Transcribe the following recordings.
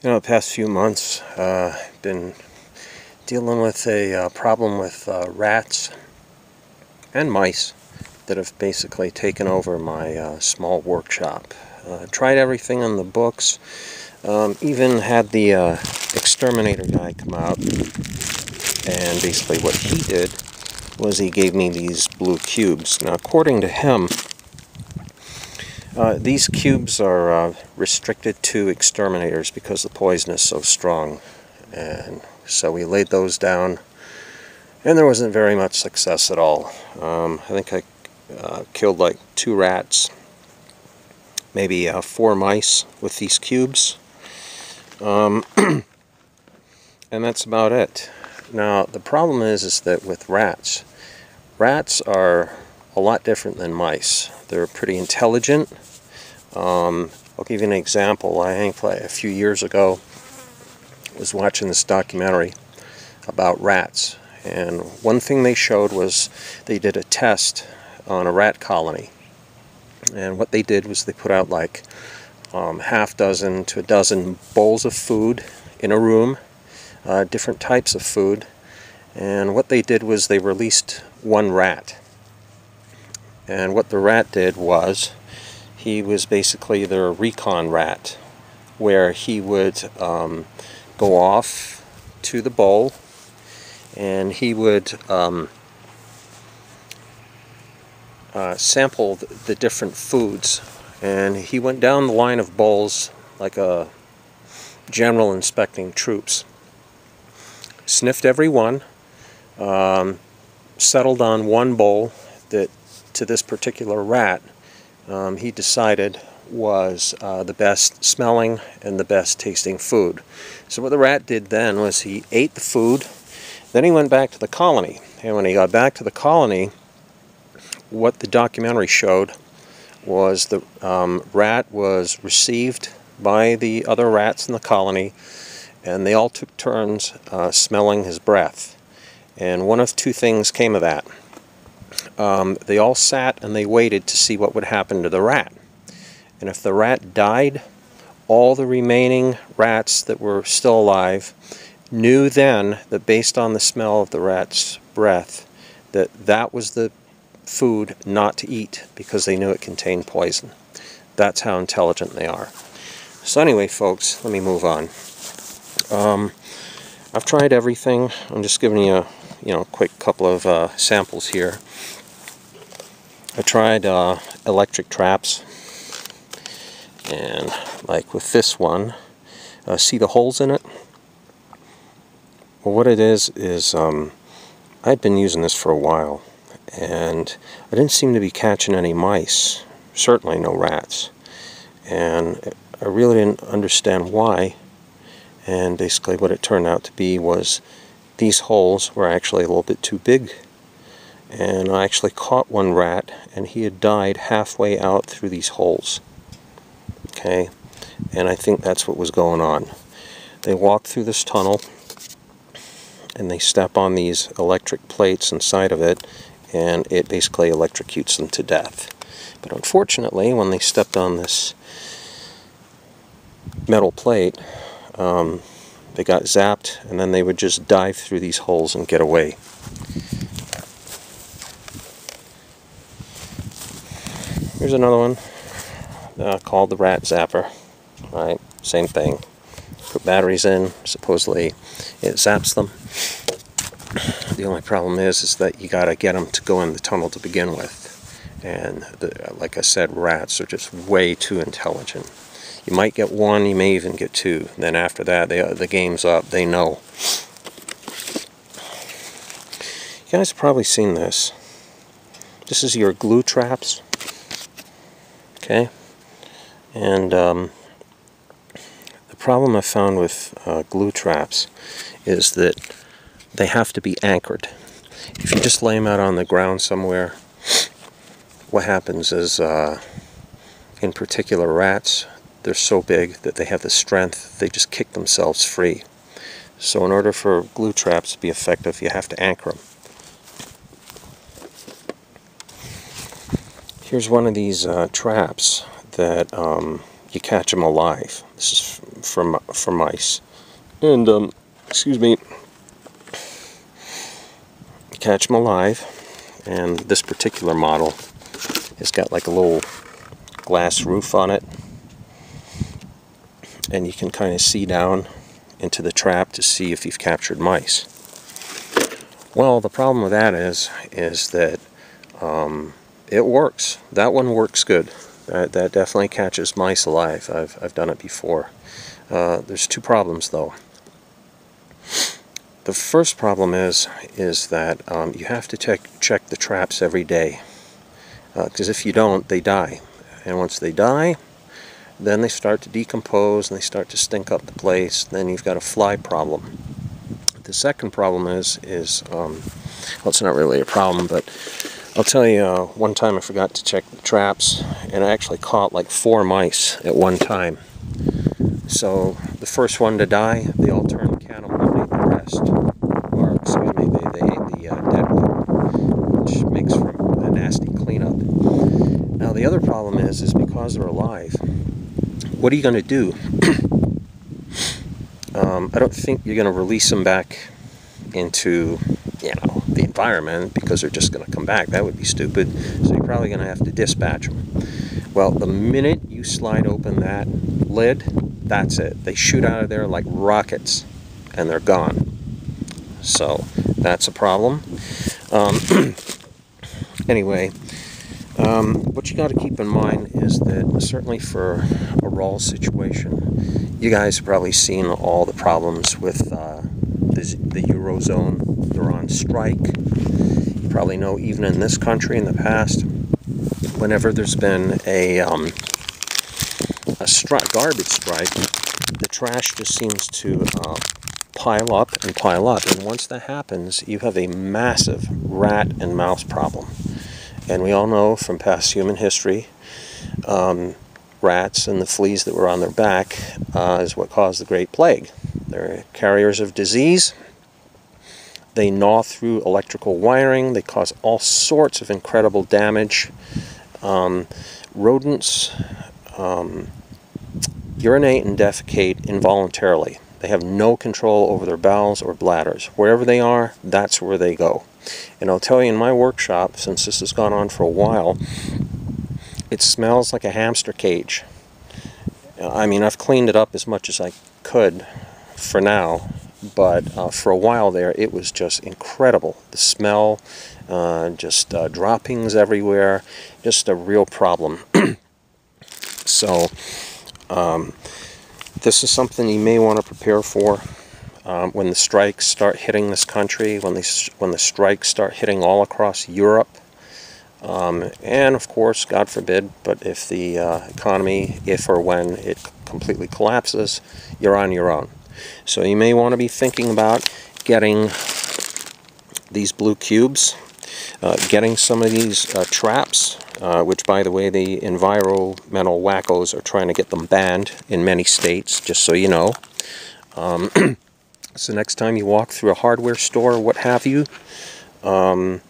The past few months, been dealing with a problem with rats and mice that have basically taken over my small workshop. Tried everything in the books, even had the exterminator guy come out, and basically what he did was he gave me these blue cubes. Now, according to him, these cubes are restricted to exterminators because the poison is so strong, and so we laid those down, and there wasn't very much success at all. I think I killed like 2 rats, maybe 4 mice with these cubes, and that's about it. Now the problem is that with rats are a lot different than mice. They're pretty intelligent. I'll give you an example. I think like a few years ago I was watching this documentary about rats, and one thing they showed was they did a test on a rat colony, and what they did was they put out like half dozen to a dozen bowls of food in a room, different types of food, and what they did was they released one rat. And what the rat did was, he was basically their recon rat, where he would go off to the bowl and he would sample the different foods, and he went down the line of bowls like a general inspecting troops, sniffed every one, settled on one bowl that to this particular rat he decided was the best smelling and the best tasting food. So what the rat did then was he ate the food, then he went back to the colony, and when he got back to the colony, what the documentary showed was the rat was received by the other rats in the colony, and they all took turns smelling his breath. And one of 2 things came of that. They all sat and they waited to see what would happen to the rat. And if the rat died, all the remaining rats that were still alive knew then that based on the smell of the rat's breath that that was the food not to eat, because they knew it contained poison. That's how intelligent they are. So anyway, folks, let me move on. I've tried everything. I'm just giving you a quick couple of samples here. I tried electric traps, and like with this one, see the holes in it? Well, what it is I'd been using this for a while, and I didn't seem to be catching any mice, certainly no rats, and I really didn't understand why. And basically what it turned out to be was these holes were actually a little bit too big, and I actually caught one rat and he had died halfway out through these holes. Okay, and I think that's what was going on. They walk through this tunnel and they step on these electric plates inside of it, and it basically electrocutes them to death. But unfortunately, when they stepped on this metal plate, they got zapped, and then they would just dive through these holes and get away. Here's another one called the rat zapper. Right, same thing. Put batteries in, supposedly it zaps them. The only problem is that you gotta get them to go in the tunnel to begin with. And like I said, rats are just way too intelligent. You might get 1, you may even get 2. Then after that, the game's up. They know. You guys have probably seen this. This is your glue traps. Okay? And the problem I found with glue traps is that they have to be anchored. If you just lay them out on the ground somewhere, what happens is, in particular rats, they're so big that they have the strength, they just kick themselves free. So in order for glue traps to be effective, you have to anchor them. Here's one of these traps that you catch them alive. This is for mice. And, excuse me, you catch them alive, and this particular model has got like a little glass roof on it, and you can kind of see down into the trap to see if you've captured mice. Well, the problem with that is that it works. That one works good. That definitely catches mice alive. I've done it before. There's two problems though. The first problem is that you have to check the traps every day, because if you don't, they die. And once they die, then they start to decompose and they start to stink up the place. Then you've got a fly problem. The second problem is well, it's not really a problem, but I'll tell you, one time I forgot to check the traps, and I actually caught like 4 mice at one time. So the first one to die, they all turned cannibal and ate the rest. Or, excuse me, they ate the dead one, which makes for a nasty cleanup. Now the other problem is because they're alive, what are you going to do? I don't think you're going to release them back into, the environment, because they're just going to come back. That would be stupid. So you're probably going to have to dispatch them. Well, the minute you slide open that lid, that's it. They shoot out of there like rockets, and they're gone. So that's a problem. Anyway, what you got to keep in mind is that certainly for a WROL situation, you guys have probably seen all the problems with the Eurozone. They're on strike. You probably know, even in this country in the past, whenever there's been a garbage strike, the trash just seems to pile up and pile up. And once that happens, you have a massive rat and mouse problem. And we all know from past human history, rats and the fleas that were on their back is what caused the Great Plague. They're carriers of disease. They gnaw through electrical wiring. They cause all sorts of incredible damage. Rodents urinate and defecate involuntarily. They have no control over their bowels or bladders. Wherever they are, that's where they go. And I'll tell you, in my workshop, since this has gone on for a while, it smells like a hamster cage. I mean, I've cleaned it up as much as I could for now, but for a while there, it was just incredible. The smell, just droppings everywhere, just a real problem. So, this is something you may want to prepare for. When the strikes start hitting this country, when the strikes start hitting all across Europe, and of course, God forbid, but if the economy, if or when it completely collapses, you're on your own. So you may want to be thinking about getting these blue cubes, getting some of these traps, which, by the way, the environmental wackos are trying to get them banned in many states, just so you know. So next time you walk through a hardware store, what have you, and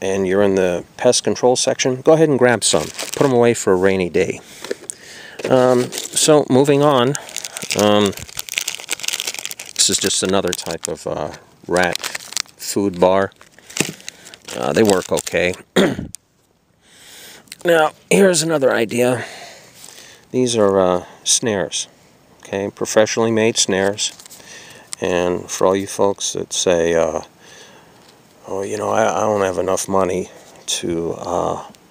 you're in the pest control section, go ahead and grab some. Put them away for a rainy day. So moving on, this is just another type of rat food bar. They work okay. Now, here's another idea. These are snares, okay, professionally made snares. And for all you folks that say, oh, I don't have enough money to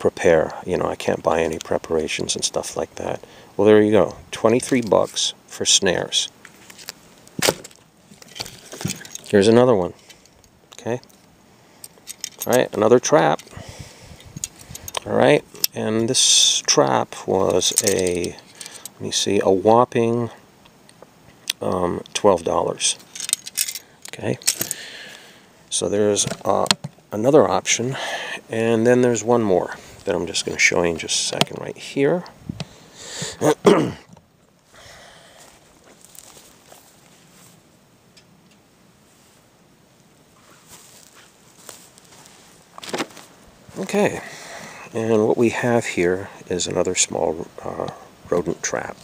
prepare, I can't buy any preparations and stuff like that. Well, there you go, 23 bucks for snares. Here's another one, okay? All right, another trap. All right, and this trap was a whopping $12. Okay, so there's another option, and then there's one more that I'm just going to show you in just a second right here. Okay, and what we have here is another small rodent rodent trap.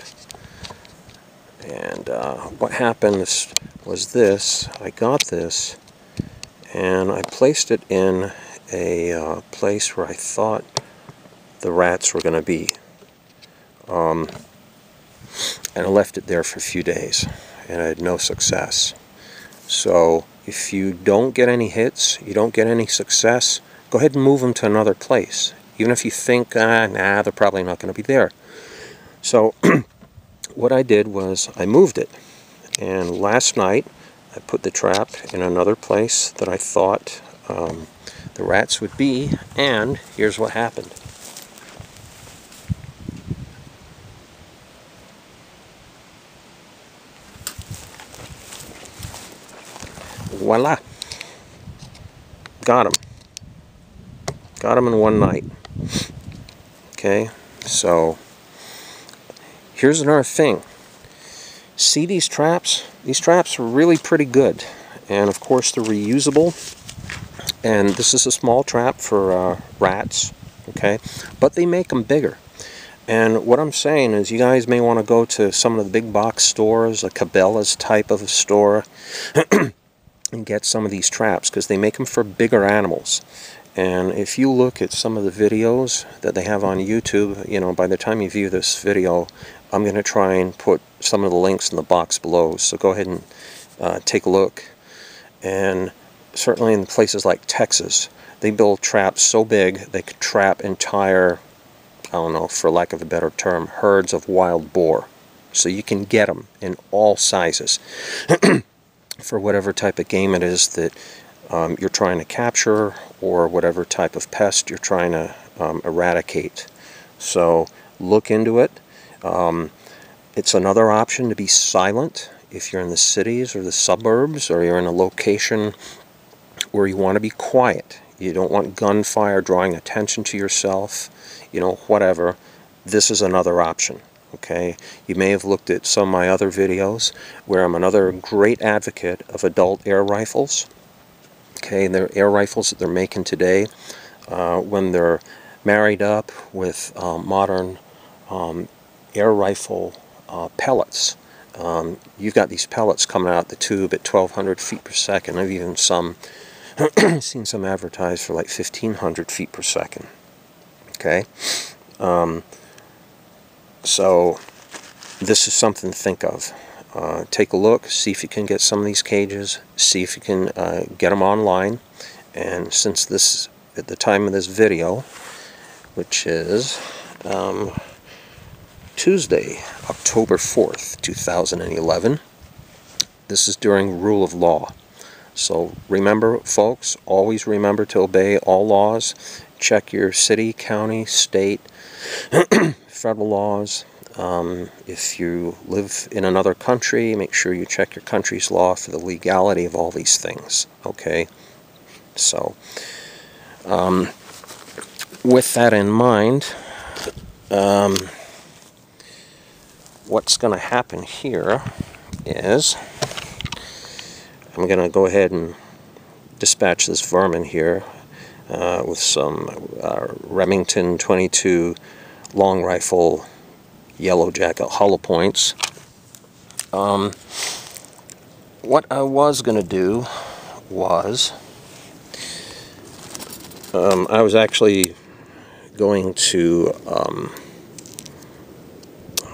And what happened was this. I got this and I placed it in a place where I thought the rats were going to be. And I left it there for a few days and I had no success. So if you don't get any hits, you don't get any success, go ahead and move them to another place. Even if you think, nah, they're probably not going to be there. So what I did was I moved it. And last night I put the trap in another place that I thought the rats would be, and here's what happened. Voila! Got him. Got him in one night. Okay, so here's another thing. See these traps? These traps are really pretty good, and of course they're reusable. And this is a small trap for rats, okay? But they make them bigger. And what I'm saying is you guys may want to go to some of the big box stores, a Cabela's type of a store, and get some of these traps, because they make them for bigger animals. And if you look at some of the videos that they have on YouTube, you know, by the time you view this video, I'm going to try and put some of the links in the box below. So go ahead and take a look. And certainly in places like Texas, they build traps so big they could trap entire, I don't know, for lack of a better term, herds of wild boar. So you can get them in all sizes for whatever type of game it is that you're trying to capture, or whatever type of pest you're trying to eradicate. So look into it. It's another option to be silent if you're in the cities or the suburbs, or you're in a location where you want to be quiet. You don't want gunfire drawing attention to yourself, you know, whatever. This is another option. Okay, you may have looked at some of my other videos where I'm another great advocate of adult air rifles. Okay, they're air rifles that they're making today. When they're married up with modern air rifle pellets, you've got these pellets coming out the tube at 1,200 feet per second. I've even seen some advertised for like 1,500 feet per second. Okay. So this is something to think of. Take a look, see if you can get some of these cages, see if you can get them online. And since this, at the time of this video, which is Tuesday, October 4th, 2011, this is during rule of law. So remember, folks, always remember to obey all laws. Check your city, county, state, federal laws. If you live in another country, make sure you check your country's law for the legality of all these things. Okay? So, with that in mind, what's going to happen here is I'm going to go ahead and dispatch this Vermin here with some Remington 22 long rifle yellow jacket hollow points. What I was going to do was I was actually going to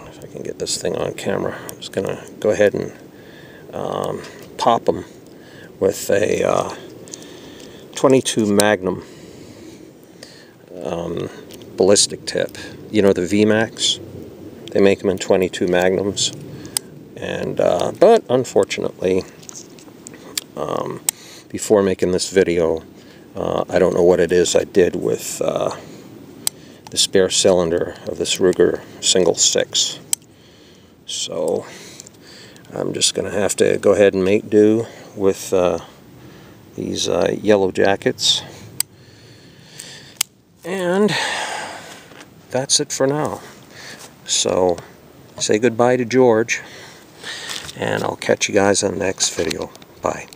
if I can get this thing on camera, I was going to go ahead and pop them with a 22 Magnum ballistic tip. You know, the VMAX? They make them in 22 Magnums. And but unfortunately, before making this video, I don't know what it is I did with the spare cylinder of this Ruger single 6. So I'm just going to have to go ahead and make do with these yellow jackets. And that's it for now. So say goodbye to George, and I'll catch you guys on the next video. Bye.